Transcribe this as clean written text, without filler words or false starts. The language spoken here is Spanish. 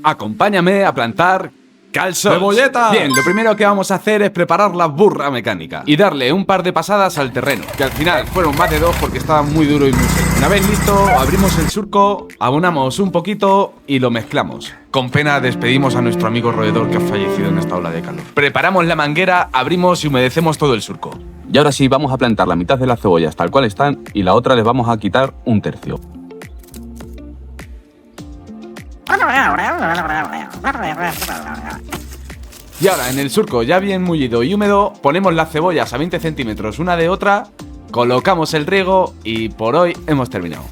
Acompáñame a plantar calzots. ¡Cebolleta! Bien, lo primero que vamos a hacer es preparar la burra mecánica y darle un par de pasadas al terreno, que al final fueron más de 2 porque estaba muy duro y muy seco. Una vez listo, abrimos el surco, abonamos un poquito y lo mezclamos. Con pena despedimos a nuestro amigo roedor que ha fallecido en esta ola de calor. Preparamos la manguera, abrimos y humedecemos todo el surco. Y ahora sí, vamos a plantar la mitad de las cebollas tal cual están y la otra les vamos a quitar un tercio. Y ahora, en el surco ya bien mullido y húmedo, ponemos las cebollas a 20 centímetros una de otra, colocamos el riego y por hoy hemos terminado.